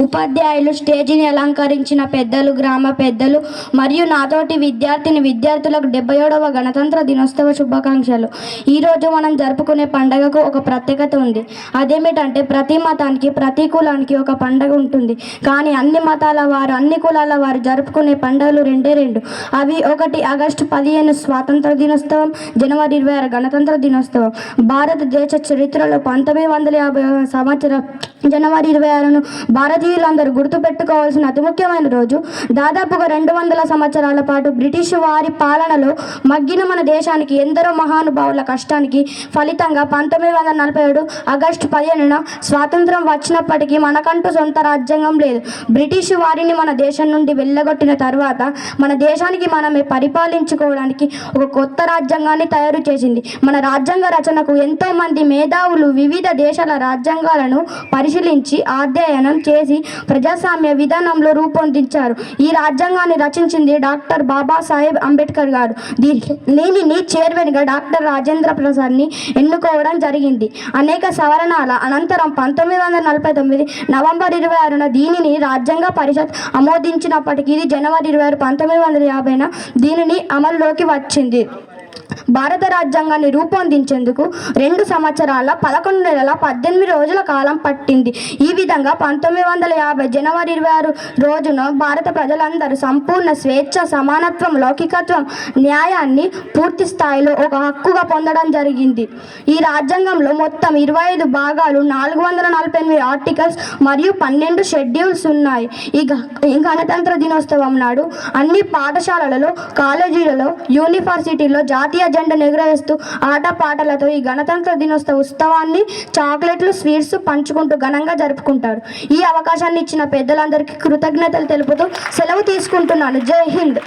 ఉపాధ్యాయులు స్టేజిని అలంకరించిన పెద్దలు, గ్రామ పెద్దలు మరియు నాతోటి విద్యార్థులకు 77వ గణతంత్ర దినోత్సవ శుభాకాంక్షలు. ఈరోజు మనం జరుపుకునే పండుగకు ఒక ప్రత్యేకత ఉంది. అదేమిటంటే ప్రతి మతానికి, ప్రతి కులానికి ఒక పండుగ ఉంటుంది. కానీ అన్ని మతాల వారు, అన్ని కులాల వారు జరుపుకునే పండుగలు రెండే రెండు. అవి ఒకటి ఆగస్టు 15 స్వాతంత్ర దినోత్సవం, జనవరి 26 గణతంత్ర దినోత్సవం. భారతదేశ చరిత్రలో 1950వ సంవత్సరం జనవరి 26ను భారతీయులందరూ గుర్తుపెట్టుకోవాల్సిన అతి ముఖ్యమైన రోజు. దాదాపుగా 200 సంవత్సరాల పాటు బ్రిటిష్ వారి పాలనలో మగ్గిన మన దేశానికి ఎందరో మహానుభావుల కష్టానికి ఫలితంగా 1947 ఆగస్టు 15న స్వాతంత్రం వచ్చినప్పటికీ మనకంటూ సొంత రాజ్యాంగం లేదు. బ్రిటిష్ వారిని మన దేశం నుండి వెళ్ళగొట్టిన తర్వాత మన దేశానికి మనమే పరిపాలించుకోవడానికి ఒక కొత్త రాజ్యాంగాన్ని తయారు చేసింది. మన రాజ్యాంగ రచనకు ఎంతోమంది మేధావులు వివిధ దేశాల రాజ్యాంగాలను పరిశీలించి అధ్యయనం చేసి ప్రజాస్వామ్య విధానంలో రూపొందించారు. ఈ రాజ్యాంగాన్ని రచించింది డాక్టర్ బాబాసాహెబ్ అంబేద్కర్ గారు. దీనిని చైర్మన్గా డాక్టర్ రాజేంద్ర ప్రసాద్ని ఎన్నుకోవడం జరిగింది. అనేక సవరణల అనంతరం 1949 నవంబర్ 26న దీనిని రాజ్యాంగ పరిషత్ ఆమోదించినప్పటికీ ఇది జనవరి 26, 1950న దీనిని అమల్లోకి వచ్చింది. భారత రాజ్యాంగాన్ని రూపొందించేందుకు 2 సంవత్సరాల 11 నెలల 18 రోజుల కాలం పట్టింది. ఈ విధంగా 1950 జనవరి 26 రోజున భారత ప్రజలందరూ సంపూర్ణ స్వేచ్ఛ, సమానత్వం, లౌకికత్వం, న్యాయాన్ని పూర్తి స్థాయిలో ఒక హక్కుగా పొందడం జరిగింది. ఈ రాజ్యాంగంలో మొత్తం 25 భాగాలు, 448 ఆర్టికల్స్ మరియు 12 షెడ్యూల్స్ ఉన్నాయి. ఈ గణతంత్ర దినోత్సవం నాడు అన్ని పాఠశాలలలో, కాలేజీలలో, యూనివర్సిటీల్లో జాతీయ జెండాను ఎగురవేస్తూ ఆటపాటలతో ఈ గణతంత్ర దినోత్సవ ఉత్సవాన్ని చాక్లెట్లు, స్వీట్స్ పంచుకుంటూ ఘనంగా జరుపుకుంటారు. ఈ అవకాశాన్ని ఇచ్చిన పెద్దలందరికీ కృతజ్ఞతలు తెలుపుతూ సెలవు తీసుకుంటున్నాను. జై హింద్.